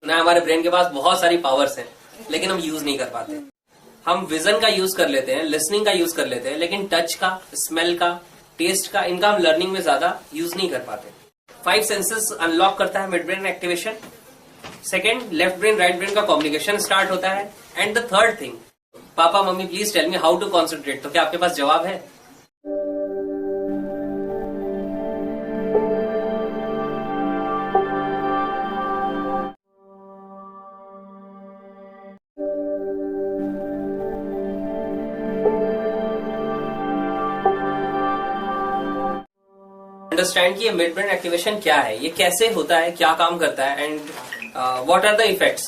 ना हमारे ब्रेन के पास बहुत सारी पावर्स हैं लेकिन हम यूज नहीं कर पाते। हम विजन का यूज कर लेते हैं, लिसनिंग का यूज कर लेते हैं, लेकिन टच का, स्मेल का, टेस्ट का, इनका हम लर्निंग में ज्यादा यूज नहीं कर पाते। 5 सेंसेस अनलॉक करता है mid brain activation. Second, left brain right brain का कम्युनिकेशन स्टार्ट होता है। And the third thing, papa mummy please tell me how to concentrate. तो क्या आपके पास जवाब है? अंडरस्टैंड कि ये मिड ब्रेन एक्टिवेशन क्या है, ये कैसे होता है, क्या काम करता है, and what are the effects,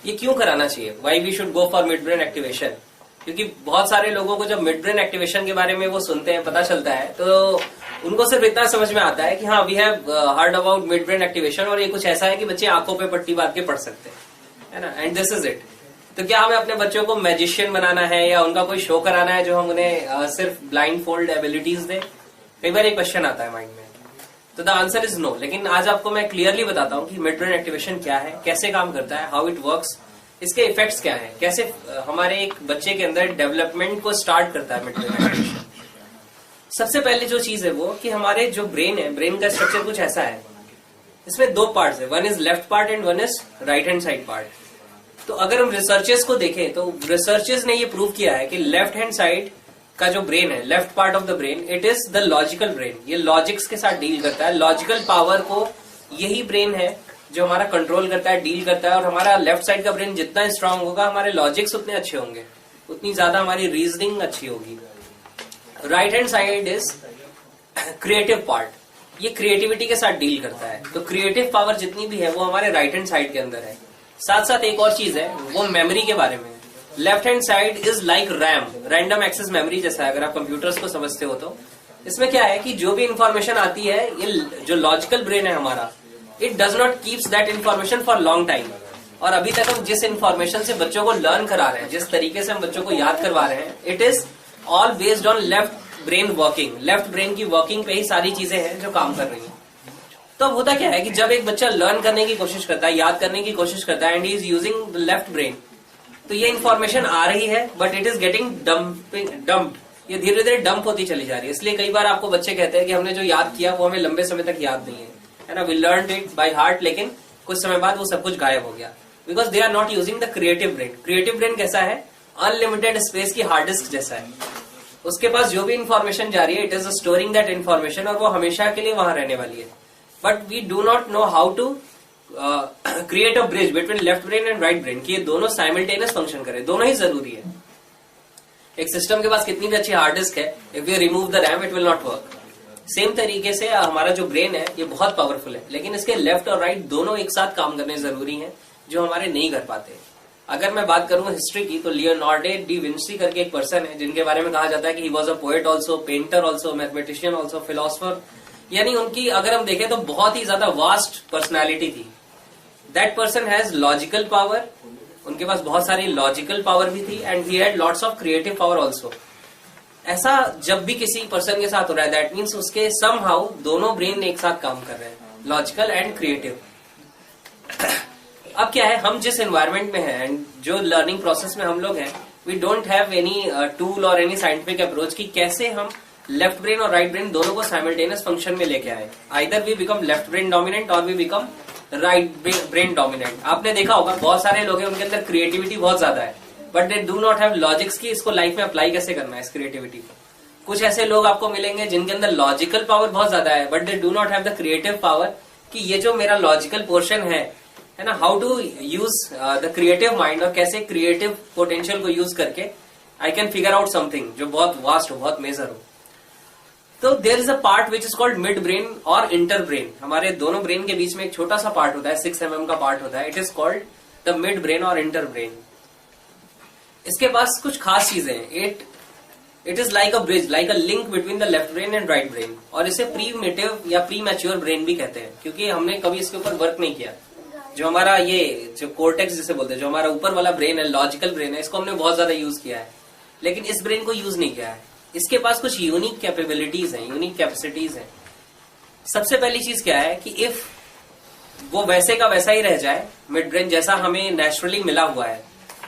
ये क्यों कराना चाहिए, why we should go for mid brain activation. क्योंकि बहुत सारे लोगों को जब मिड ब्रेन एक्टिवेशन के बारे में वो सुनते हैं, पता चलता है, तो उनको सिर्फ इतना समझ में आता है कि हाँ we have heard about mid brain activation और ये कुछ ऐसा है कि बच्चे आंखों पे पट्टी बांध के पढ़ सकते हैं, है ना, एंड दिस इज इट। तो क्या हमें अपने बच्चों को मैजिशियन बनाना है या उनका कोई शो कराना है जो हम उन्हें सिर्फ ब्लाइंड फोल्ड एबिलिटीज दें? कई बार एक क्वेश्चन आता है माइंड में, तो द आंसर इज नो। लेकिन आज आपको मैं क्लियरली बताता हूं कि मिड ब्रेन एक्टिवेशन क्या है, कैसे काम करता है, हाउ इट वर्क्स, इसके इफेक्ट्स क्या है, कैसे हमारे एक बच्चे के अंदर डेवलपमेंट को स्टार्ट करता है मिड ब्रेन एक्टिवेशन। सबसे पहले जो चीज है वो कि हमारे जो ब्रेन है, ब्रेन का स्ट्रक्चर कुछ ऐसा है, इसमें 2 पार्ट्स है, one is left part and one is right hand side part. तो अगर हम रिसर्चेस को देखें तो रिसर्चेस ने ये प्रूव किया है कि लेफ्ट हैंड साइड का जो ब्रेन है, left part of the brain, it is the logical brain. ये लॉजिक्स के साथ डील करता है, लॉजिकल पावर को यही ब्रेन है जो हमारा कंट्रोल करता है, डील करता है। और हमारा लेफ्ट साइड का ब्रेन जितना स्ट्रांग होगा, हमारे लॉजिक्स उतने अच्छे होंगे, उतनी ज्यादा हमारी रीजनिंग अच्छी होगी। Right hand side is creative part, ये क्रिएटिविटी के साथ डील करता है। तो क्रिएटिव पावर जितनी भी है वो हमारे राइट हैंड साइड के अंदर है। साथ साथ एक और चीज है, वो मेमोरी के बारे में। Left hand side is like RAM, random access memory जैसा है, अगर आप कंप्यूटर्स को समझते हो तो। इसमें क्या है कि जो भी इंफॉर्मेशन आती है, ये जो लॉजिकल ब्रेन है हमारा, it does not keeps that information for long time. और अभी तक हम जिस इंफॉर्मेशन से बच्चों को लर्न करा रहे हैं, जिस तरीके से हम बच्चों को याद करवा रहे हैं, it is all based on left brain working. Left brain की वर्किंग पे ही सारी चीजें हैं जो काम कर रही हैं। तो अब होता क्या है कि जब एक बच्चा लर्न करने की कोशिश करता है, याद करने की कोशिश करता है, and he is using the left brain, तो ये इन्फॉर्मेशन आ रही है but it is getting dumped, ये धीरे धीरे डंप होती चली जा रही है। इसलिए कई बार आपको बच्चे कहते हैं कि हमने जो याद किया वो हमें लंबे समय तक याद नहीं है ना, we learn it by heart, लेकिन कुछ समय बाद वो सब कुछ गायब हो गया, because they are not using the creative brain. Creative brain कैसा है? अनलिमिटेड स्पेस की हार्ड डिस्क जैसा है। उसके पास जो भी इंफॉर्मेशन जा रही है, it is storing that information, और वो हमेशा के लिए वहां रहने वाली है। But we do not know how to create a bridge between left brain and right brain, कि ये दोनों साइमल्टेनियस फंक्शन करें, दोनों ही जरूरी है। एक सिस्टम के पास कितनी भी अच्छी हार्ड डिस्क है, if you remove the RAM it will not work. Same तरीके से हमारा जो ब्रेन है ये बहुत पावरफुल है, लेकिन इसके लेफ्ट और राइट दोनों एक साथ काम करने जरूरी है, जो हमारे नहीं कर पाते। अगर मैं बात करूं हिस्ट्री की, तो लियोनार्डो डी विंची करके एक पर्सन है जिनके बारे में कहा जाता है कि he was a poet also, painter also, mathematician also, philosopher. यानी उनकी अगर हम देखें तो बहुत ही ज्यादा वास्ट पर्सनैलिटी थी। That person has logical power, उनके पास बहुत सारी लॉजिकल पावर भी थी, and he had lots of creative power also. ऐसा जब भी किसी पर्सन के साथ हो रहा है, दैट मीन्स उसके समहाउ दोनों ब्रेन एक साथ काम कर रहे हैं, लॉजिकल एंड क्रिएटिव। अब क्या है, हम जिस एनवायरमेंट में हैं एंड जो लर्निंग प्रोसेस में हम लोग हैं, we don't have any tool और एनी साइंटिफिक अप्रोच कि कैसे हम लेफ्ट ब्रेन और राइट ब्रेन दोनों को साइमल्टेनियस फंक्शन में लेके आए। Either we become left brain dominant और we become right brain dominant. आपने देखा होगा बहुत सारे लोग हैं, उनके अंदर क्रिएटिविटी बहुत ज्यादा है, but they do not have logics की इसको लाइफ में अप्लाई कैसे करना है इस क्रिएटिविटी को। कुछ ऐसे लोग आपको मिलेंगे जिनके अंदर लॉजिकल पावर बहुत ज्यादा है, but they do not have the creative power कि ये जो मेरा लॉजिकल पोर्शन है ना, how to use the creative mind, और कैसे क्रिएटिव पोटेंशियल को यूज करके I can figure out something जो बहुत वास्ट हो, बहुत मेजर हो। तो there is a part which is called mid brain और इंटर ब्रेन। हमारे दोनों ब्रेन के बीच में एक छोटा सा पार्ट होता है, 6 mm का पार्ट होता है, it is called the mid brain और इंटर ब्रेन। इसके पास कुछ खास चीजें, it is like a bridge, like a link between the left brain and right brain. और इसे प्रीमेटिव या प्री मैच्योर ब्रेन भी कहते हैं, क्योंकि हमने कभी इसके ऊपर वर्क नहीं किया। जो हमारा ये जो कोर्टेक्स जिसे बोलते हैं, जो हमारा ऊपर वाला ब्रेन है, लॉजिकल ब्रेन है, इसको हमने बहुत ज्यादा यूज किया है, लेकिन इस ब्रेन को यूज नहीं किया है। इसके पास कुछ यूनिक कैपेबिलिटीज हैं, यूनिक कैपेसिटीज हैं। सबसे पहली चीज क्या है कि इफ वो वैसे का वैसा ही रह जाए, मिड ब्रेन जैसा हमें नेचुरली मिला हुआ है,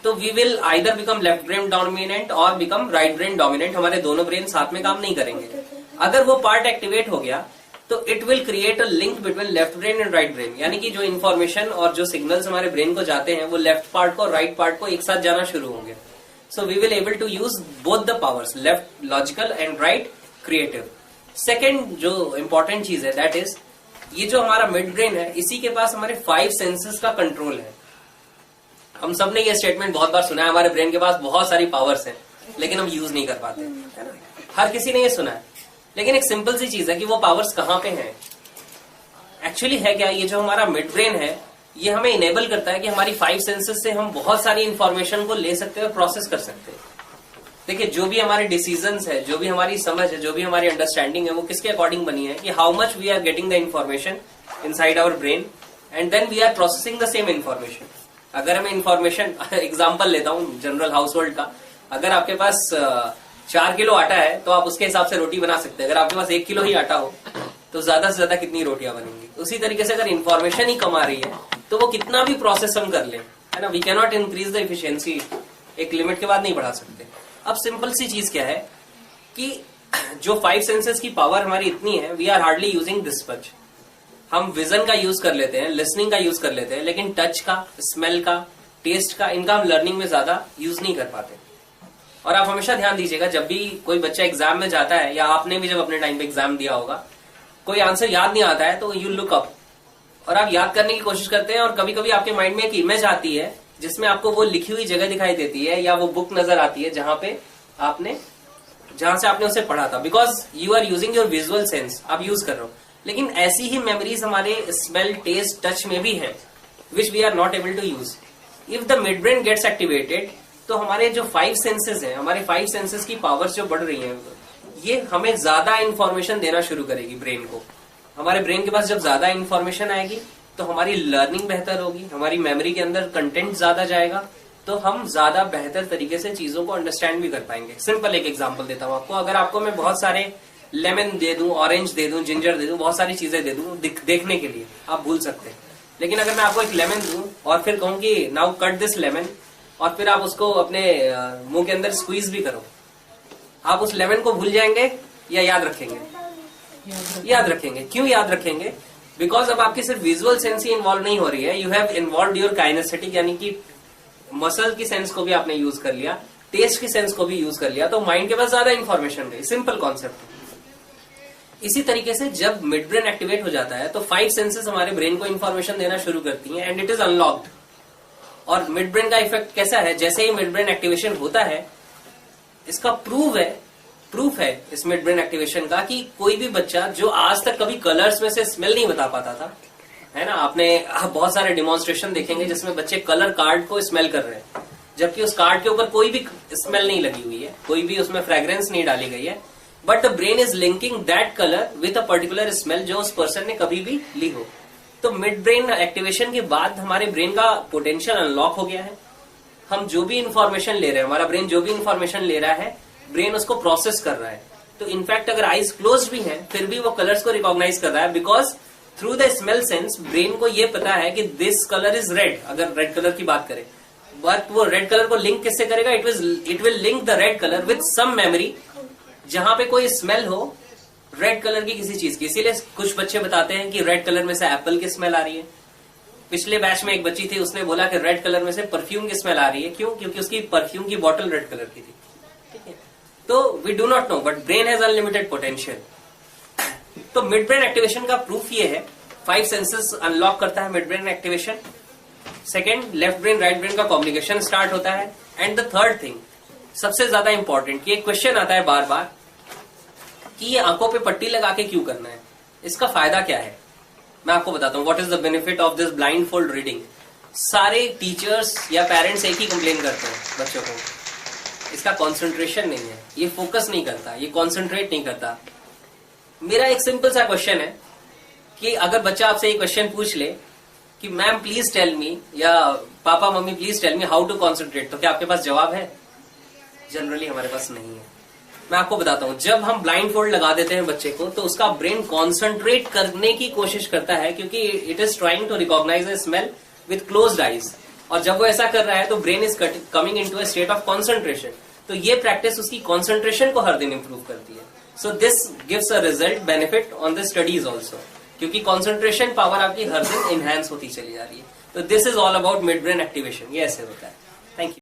तो we will either become left brain dominant और बिकम राइट ब्रेन डोमिनेंट। हमारे दोनों ब्रेन साथ में काम नहीं करेंगे। अगर वो पार्ट एक्टिवेट हो गया तो it will create a link between left brain and right brain, यानी कि जो इन्फॉर्मेशन और जो सिग्नल्स हमारे ब्रेन को जाते हैं वो लेफ्ट पार्ट को और राइट पार्ट को एक साथ जाना शुरू होंगे। So we will able to use both the powers, left logical and right creative. Second जो इंपॉर्टेंट चीज है दैट इज, ये जो हमारा मिड ब्रेन है इसी के पास हमारे 5 सेंसेस का कंट्रोल है। हम सबने ये स्टेटमेंट बहुत बार सुना है, हमारे ब्रेन के पास बहुत सारी पावर्स हैं लेकिन हम यूज नहीं कर पाते, है ना? हर किसी ने ये सुना है। लेकिन एक सिंपल सी चीज है कि वो पावर्स कहां पे हैं। एक्चुअली है क्या, ये जो हमारा मिड ब्रेन है ये हमें इनेबल करता है कि हमारी 5 सेंसेस से हम बहुत सारी इंफॉर्मेशन को ले सकते हैं और प्रोसेस कर सकते हैं। देखिए, जो भी हमारे डिसीजंस है, जो भी हमारी समझ है, जो भी हमारी अंडरस्टैंडिंग है, वो किसके अकॉर्डिंग बनी है कि how much we are getting the information inside our brain and then we are processing the same information. अगर हमें इन्फॉर्मेशन, एग्जाम्पल लेता हूं जनरल हाउस होल्ड का, अगर आपके पास 4 किलो आटा है तो आप उसके हिसाब से रोटी बना सकते हैं। अगर आपके पास 1 किलो ही आटा हो तो ज्यादा से ज्यादा कितनी रोटियां बनेंगी। उसी तरीके से अगर इन्फॉर्मेशन ही कम आ रही है तो वो कितना भी प्रोसेस हम कर ले, है ना, we can not increase the efficiency, एक लिमिट के बाद नहीं बढ़ा सकते। अब सिंपल सी चीज क्या है कि जो 5 सेंसेस की पावर हमारी इतनी है, we are hardly using this much. हम विजन का यूज कर लेते हैं, लिसनिंग का यूज कर लेते हैं, लेकिन टच का, स्मेल का, टेस्ट का, इनका हम लर्निंग में ज्यादा यूज नहीं कर पाते। और आप हमेशा ध्यान दीजिएगा, जब भी कोई बच्चा एग्जाम में जाता है या आपने भी जब अपने टाइम पे एग्जाम दिया होगा, कोई आंसर याद नहीं आता है तो यू लुक अप और आप याद करने की कोशिश करते हैं, और कभी कभी आपके माइंड में एक इमेज आती है जिसमें आपको वो लिखी हुई जगह दिखाई देती है या वो बुक नजर आती है जहां से आपने उसे पढ़ा था, because you are using your visual sense, आप यूज कर रहे हो। लेकिन ऐसी ही मेमोरीज हमारे स्मेल, टेस्ट, टच में भी है, which we are not able to use. If the mid brain gets activated तो हमारे जो 5 सेंसेस हैं, हमारे 5 सेंसेस की पावर्स जो बढ़ रही हैं, ये हमें ज्यादा इंफॉर्मेशन देना शुरू करेगी ब्रेन को। हमारे ब्रेन के पास जब ज्यादा इंफॉर्मेशन आएगी तो हमारी लर्निंग बेहतर होगी, हमारी मेमोरी के अंदर कंटेंट ज्यादा जाएगा, तो हम ज्यादा बेहतर तरीके से चीजों को अंडरस्टैंड भी कर पाएंगे। सिंपल एक एग्जांपल देता हूं आपको। अगर आपको मैं बहुत सारे लेमन दे दूं, ऑरेंज दे दूं, जिंजर दे दूं, बहुत सारी चीजें दे दूं देखने के लिए, आप भूल सकते हैं। लेकिन अगर मैं आपको एक लेमन दूं और फिर कहूं कि नाउ कट दिस लेमन, और फिर आप उसको अपने मुंह के अंदर स्क्वीज भी करो, आप उस लेमन को भूल जाएंगे या याद रखेंगे? याद रखेंगे। क्यों याद रखेंगे? बिकॉज अब आपकी सिर्फ विजुअल सेंस ही इन्वॉल्व नहीं हो रही है, you have involve your kinesthetic, यानी कि मसल की सेंस को भी आपने यूज कर लिया, टेस्ट की सेंस को भी यूज कर लिया, तो माइंड के पास ज्यादा इन्फॉर्मेशन रही। Simple concept. इसी तरीके से जब मिड ब्रेन एक्टिवेट हो जाता है तो 5 सेंसेस हमारे ब्रेन को इन्फॉर्मेशन देना शुरू करती हैं एंड इट इज अनलॉक्ड। और मिड ब्रेन का इफेक्ट कैसा है, जैसे ही मिड ब्रेन एक्टिवेशन होता है, इसका प्रूफ है इस मिड ब्रेन एक्टिवेशन का कि कोई भी बच्चा जो आज तक कभी कलर्स में से स्मेल नहीं बता पाता था, है ना, आपने बहुत सारे डिमॉन्स्ट्रेशन देखेंगे जिसमें बच्चे कलर कार्ड को स्मेल कर रहे हैं, जबकि उस कार्ड के ऊपर कोई भी स्मेल नहीं लगी हुई है, कोई भी उसमें फ्रेग्रेंस नहीं डाली गई है, but the brain is linking that colour with a particular smell जो उस पर्सन ने कभी भी ली हो। तो मिड ब्रेन एक्टिवेशन के बाद हमारे ब्रेन का पोटेंशियल अनलॉक हो गया है। हम जो भी इंफॉर्मेशन ले रहे हैं, हमारा ब्रेन जो भी इंफॉर्मेशन ले रहा है, ब्रेन उसको प्रोसेस कर रहा है। तो इनफैक्ट अगर आईज क्लोज भी हैं फिर भी वो कलर्स को रिकॉग्नाइज कर रहा है, because through the smell sense brain को ये पता है कि दिस कलर इज रेड। अगर रेड कलर की बात करें, बट वो रेड कलर को लिंक किससे करेगा? It will link the red colour with some memory जहां पे कोई स्मेल हो रेड कलर की किसी चीज की। इसीलिए कुछ बच्चे बताते हैं कि रेड कलर में से एप्पल की स्मेल आ रही है। पिछले बैच में एक बच्ची थी, उसने बोला कि रेड कलर में से परफ्यूम की स्मेल आ रही है। क्यों? क्योंकि उसकी परफ्यूम की बॉटल रेड कलर की थी। ठीक है, तो we do not know, but brain has unlimited potential. तो मिड ब्रेन एक्टिवेशन का प्रूफ ये है, 5 सेंसेस अनलॉक करता है mid brain activation. Second, left brain right brain का कम्युनिकेशन स्टार्ट होता है। एंड द थर्ड थिंग, सबसे ज्यादा इंपॉर्टेंट, ये क्वेश्चन आता है बार बार कि ये आंखों पे पट्टी लगा के क्यों करना है, इसका फायदा क्या है? मैं आपको बताता हूं what is the benefit of this blind fold reading. सारे टीचर्स या पेरेंट्स एक ही कंप्लेन करते हैं बच्चों को, इसका कंसंट्रेशन नहीं है, ये फोकस नहीं करता, ये कंसंट्रेट नहीं करता। मेरा एक सिंपल सा क्वेश्चन है कि अगर बच्चा आपसे एक क्वेश्चन पूछ ले कि मैम प्लीज टेल मी, या papa mummy please tell me how to concentrate, तो क्या आपके पास जवाब है? जनरली हमारे पास नहीं है। मैं आपको बताता हूं, जब हम ब्लाइंड फोल्ड लगा देते हैं बच्चे को तो उसका ब्रेन कॉन्सेंट्रेट करने की कोशिश करता है, क्योंकि it is trying to recognise a smell with closed eyes. और जब वो ऐसा कर रहा है तो brain is coming into a state of concentration. तो ये प्रैक्टिस उसकी कॉन्सेंट्रेशन को हर दिन इंप्रूव करती है। So this gives a result benefit on the studies also, क्योंकि कॉन्सेंट्रेशन पावर आपकी हर दिन इनहैंस होती चली जा रही है। तो this is all about mid brain activation. ये ऐसे होता है।